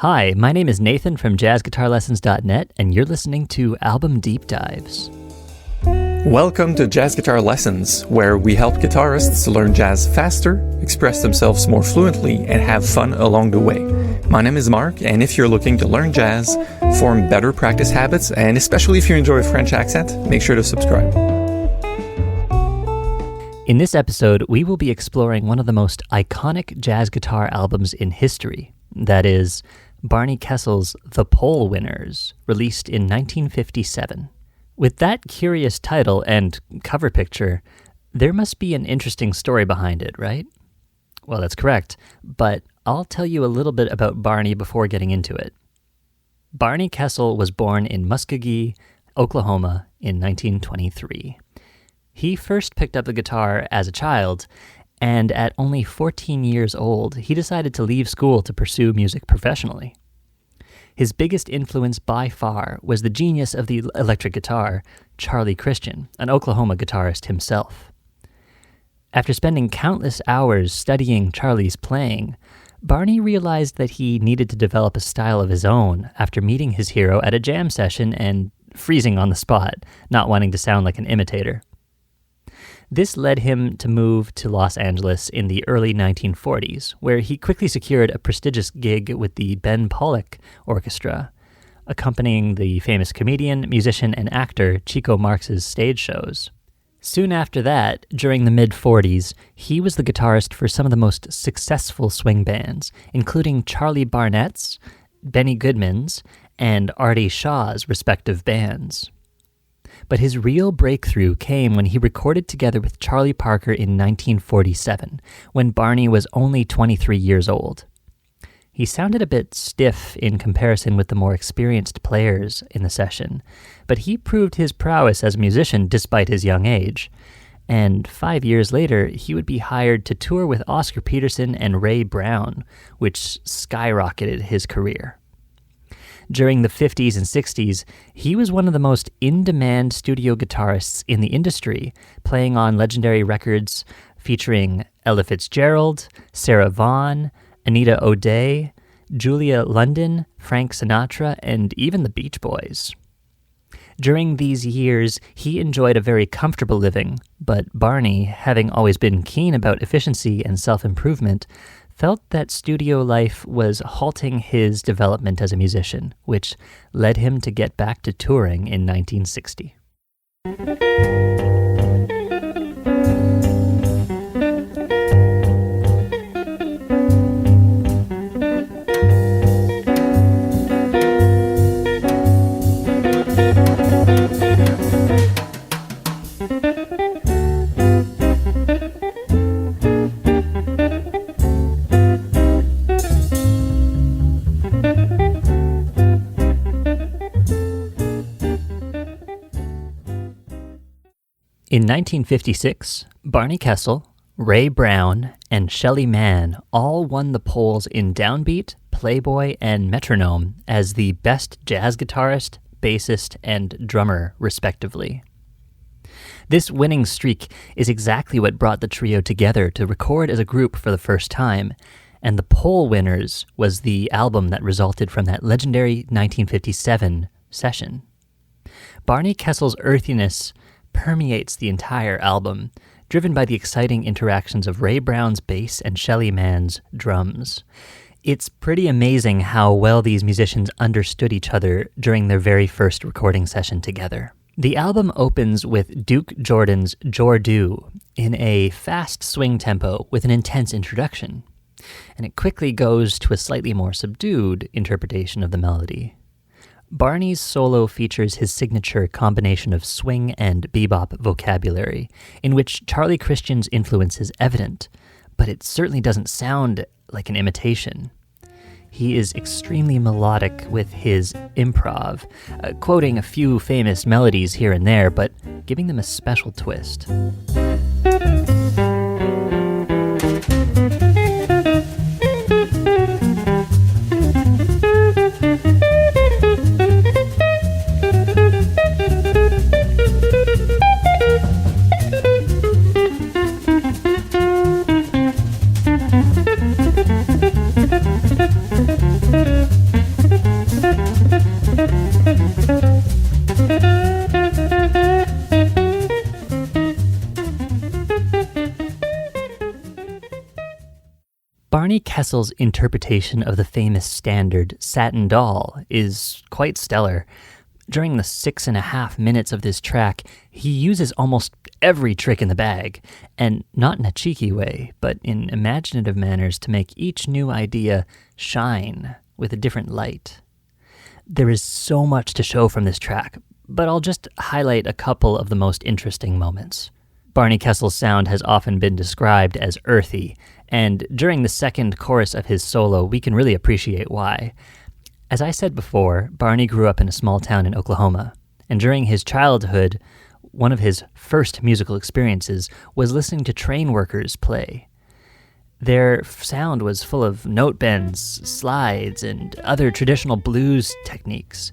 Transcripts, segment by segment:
Hi, my name is Nathan from jazzguitarlessons.net, and you're listening to Album Deep Dives. Welcome to Jazz Guitar Lessons, where we help guitarists learn jazz faster, express themselves more fluently, and have fun along the way. My name is Mark, and if you're looking to learn jazz, form better practice habits, and especially if you enjoy a French accent, make sure to subscribe. In this episode, we will be exploring one of the most iconic jazz guitar albums in history. That is, Barney Kessel's The Pole Winners, released in 1957. With that curious title and cover picture, there must be an interesting story behind it, right? Well, that's correct, but I'll tell you a little bit about Barney before getting into it. Barney Kessel was born in Muskogee, Oklahoma in 1923. He first picked up the guitar as a child, and at only 14 years old, he decided to leave school to pursue music professionally. His biggest influence by far was the genius of the electric guitar, Charlie Christian, an Oklahoma guitarist himself. After spending countless hours studying Charlie's playing, Barney realized that he needed to develop a style of his own after meeting his hero at a jam session and freezing on the spot, not wanting to sound like an imitator. This led him to move to Los Angeles in the early 1940s, where he quickly secured a prestigious gig with the Ben Pollock Orchestra, accompanying the famous comedian, musician, and actor Chico Marx's stage shows. Soon after that, during the mid-40s, he was the guitarist for some of the most successful swing bands, including Charlie Barnett's, Benny Goodman's, and Artie Shaw's respective bands. But his real breakthrough came when he recorded together with Charlie Parker in 1947, when Barney was only 23 years old. He sounded a bit stiff in comparison with the more experienced players in the session, but he proved his prowess as a musician despite his young age. And 5 years later, he would be hired to tour with Oscar Peterson and Ray Brown, which skyrocketed his career. During the 50s and 60s, he was one of the most in-demand studio guitarists in the industry, playing on legendary records featuring Ella Fitzgerald, Sarah Vaughan, Anita O'Day, Julia London, Frank Sinatra, and even the Beach Boys. During these years, he enjoyed a very comfortable living, but Barney, having always been keen about efficiency and self-improvement, felt that studio life was halting his development as a musician, which led him to get back to touring in 1960. In 1956, Barney Kessel, Ray Brown, and Shelly Manne all won the polls in Downbeat, Playboy, and Metronome as the best jazz guitarist, bassist, and drummer, respectively. This winning streak is exactly what brought the trio together to record as a group for the first time, and The Pole Winners was the album that resulted from that legendary 1957 session. Barney Kessel's earthiness permeates the entire album, driven by the exciting interactions of Ray Brown's bass and Shelly Manne's drums. It's pretty amazing how well these musicians understood each other during their very first recording session together. The album opens with Duke Jordan's Jordu in a fast swing tempo with an intense introduction, and it quickly goes to a slightly more subdued interpretation of the melody. Barney's solo features his signature combination of swing and bebop vocabulary, in which Charlie Christian's influence is evident, but it certainly doesn't sound like an imitation. He is extremely melodic with his improv, quoting a few famous melodies here and there, but giving them a special twist. Barney Kessel's interpretation of the famous standard Satin Doll is quite stellar. During the 6.5 minutes of this track, he uses almost every trick in the bag, and not in a cheeky way, but in imaginative manners to make each new idea shine with a different light. There is so much to show from this track, but I'll just highlight a couple of the most interesting moments. Barney Kessel's sound has often been described as earthy, and during the second chorus of his solo, we can really appreciate why. As I said before, Barney grew up in a small town in Oklahoma, and during his childhood, one of his first musical experiences was listening to train workers play. Their sound was full of note bends, slides, and other traditional blues techniques.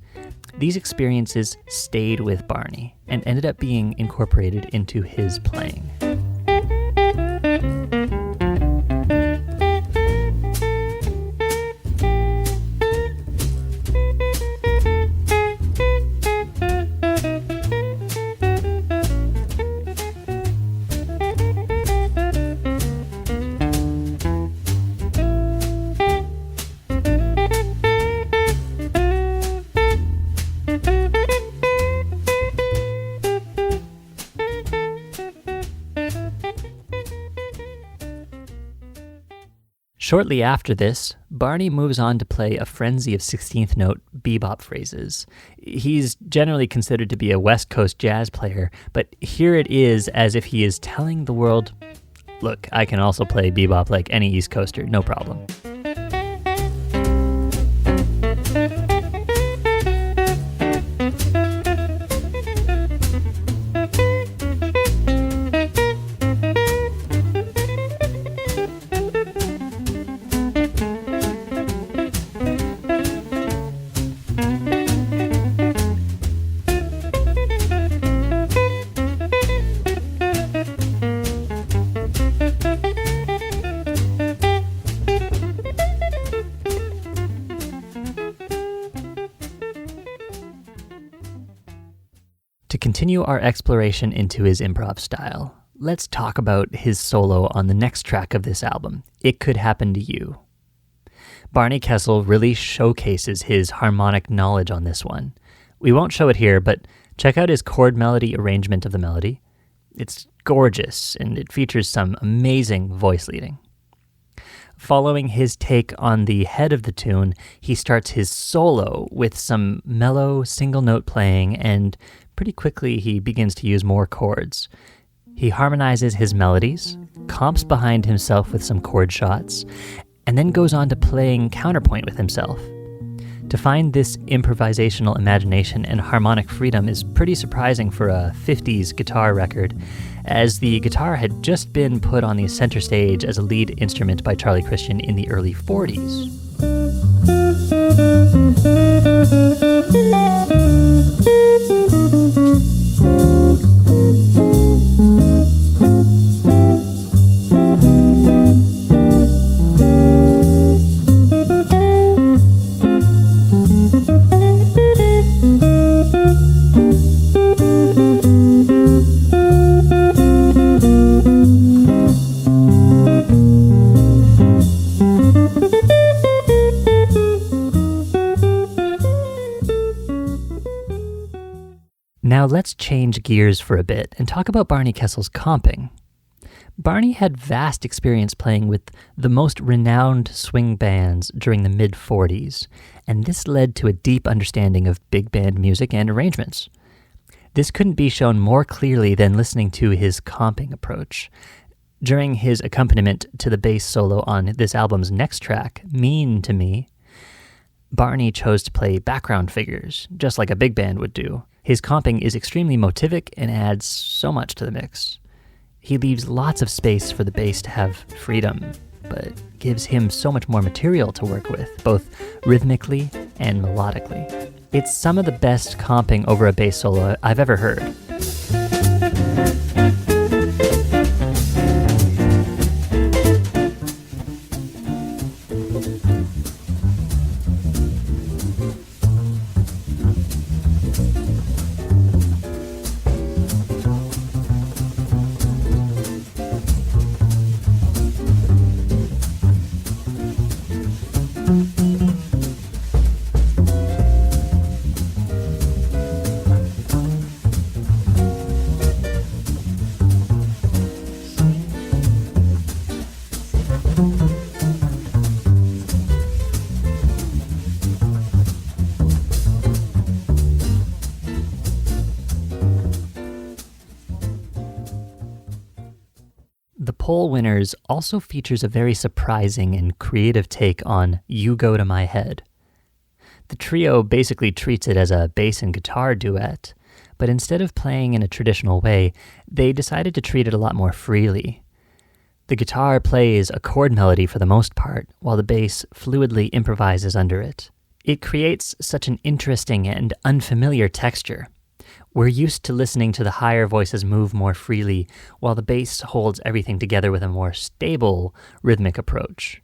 These experiences stayed with Barney and ended up being incorporated into his playing. Shortly after this, Barney moves on to play a frenzy of 16th note bebop phrases. He's generally considered to be a West Coast jazz player, but here it is as if he is telling the world, look, I can also play bebop like any East Coaster, no problem. To continue our exploration into his improv style, let's talk about his solo on the next track of this album, It Could Happen to You. Barney Kessel really showcases his harmonic knowledge on this one. We won't show it here, but check out his chord melody arrangement of the melody. It's gorgeous, and it features some amazing voice leading. Following his take on the head of the tune, he starts his solo with some mellow single note playing, and pretty quickly he begins to use more chords. He harmonizes his melodies, comps behind himself with some chord shots, and then goes on to playing counterpoint with himself. To find this improvisational imagination and harmonic freedom is pretty surprising for a 50s guitar record, as the guitar had just been put on the center stage as a lead instrument by Charlie Christian in the early 40s. Now let's change gears for a bit and talk about Barney Kessel's comping. Barney had vast experience playing with the most renowned swing bands during the mid-40s, and this led to a deep understanding of big band music and arrangements. This couldn't be shown more clearly than listening to his comping approach. During his accompaniment to the bass solo on this album's next track, Mean to Me, Barney chose to play background figures, just like a big band would do. His comping is extremely motivic and adds so much to the mix. He leaves lots of space for the bass to have freedom, but gives him so much more material to work with, both rhythmically and melodically. It's some of the best comping over a bass solo I've ever heard. Pole Winners also features a very surprising and creative take on You Go to My Head. The trio basically treats it as a bass and guitar duet, but instead of playing in a traditional way, they decided to treat it a lot more freely. The guitar plays a chord melody for the most part, while the bass fluidly improvises under it. It creates such an interesting and unfamiliar texture. We're used to listening to the higher voices move more freely, while the bass holds everything together with a more stable rhythmic approach.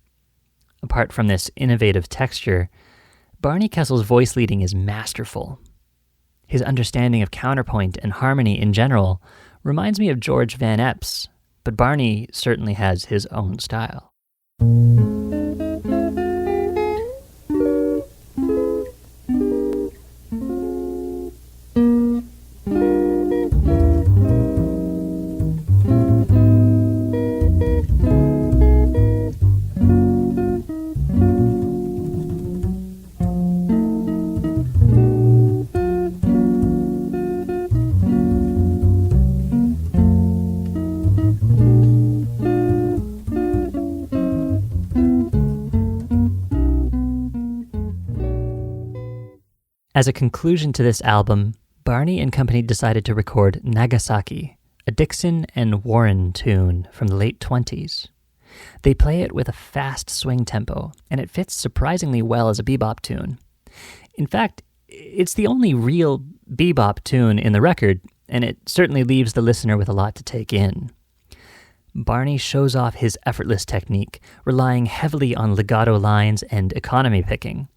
Apart from this innovative texture, Barney Kessel's voice leading is masterful. His understanding of counterpoint and harmony in general reminds me of George Van Eps, but Barney certainly has his own style. As a conclusion to this album, Barney and company decided to record Nagasaki, a Dixon and Warren tune from the late 20s. They play it with a fast swing tempo, and it fits surprisingly well as a bebop tune. In fact, it's the only real bebop tune in the record, and it certainly leaves the listener with a lot to take in. Barney shows off his effortless technique, relying heavily on legato lines and economy picking,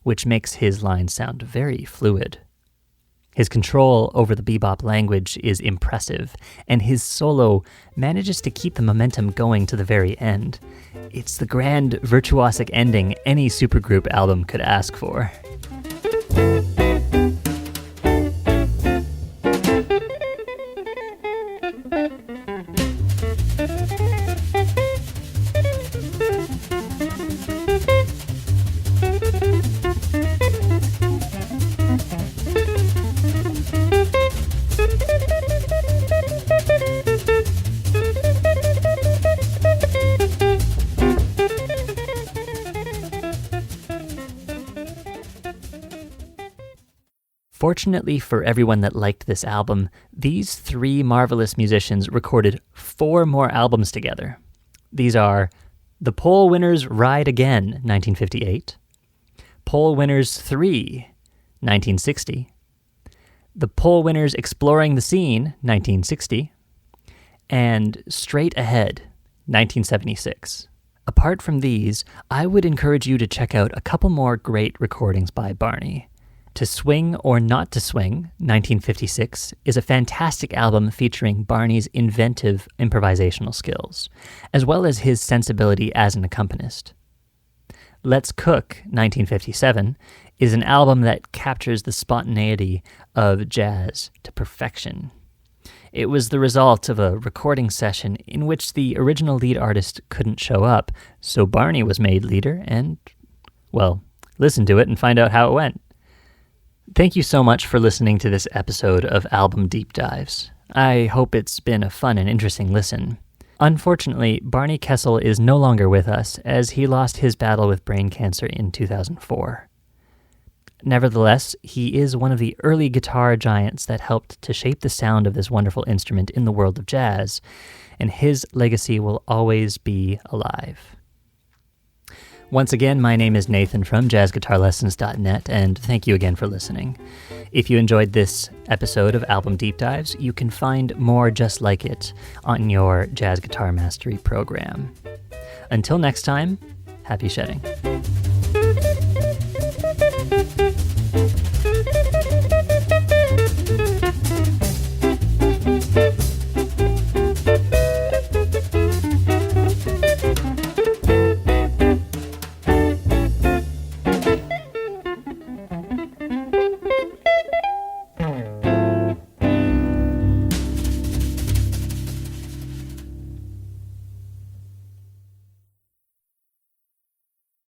which makes his lines sound very fluid. His control over the bebop language is impressive, and his solo manages to keep the momentum going to the very end. It's the grand, virtuosic ending any supergroup album could ask for. Fortunately for everyone that liked this album, these three marvelous musicians recorded 4 more albums together. These are The Pole Winners Ride Again, 1958, Pole Winners 3, 1960, The Pole Winners Exploring the Scene, 1960, and Straight Ahead, 1976. Apart from these, I would encourage you to check out a couple more great recordings by Barney. To Swing or Not to Swing, 1956, is a fantastic album featuring Barney's inventive improvisational skills, as well as his sensibility as an accompanist. Let's Cook, 1957, is an album that captures the spontaneity of jazz to perfection. It was the result of a recording session in which the original lead artist couldn't show up, so Barney was made leader and, well, listen to it and find out how it went. Thank you so much for listening to this episode of Album Deep Dives. I hope it's been a fun and interesting listen. Unfortunately, Barney Kessel is no longer with us, as he lost his battle with brain cancer in 2004. Nevertheless, he is one of the early guitar giants that helped to shape the sound of this wonderful instrument in the world of jazz, and his legacy will always be alive. Once again, my name is Nathan from jazzguitarlessons.net, and thank you again for listening. If you enjoyed this episode of Album Deep Dives, you can find more just like it on your Jazz Guitar Mastery program. Until next time, happy shedding.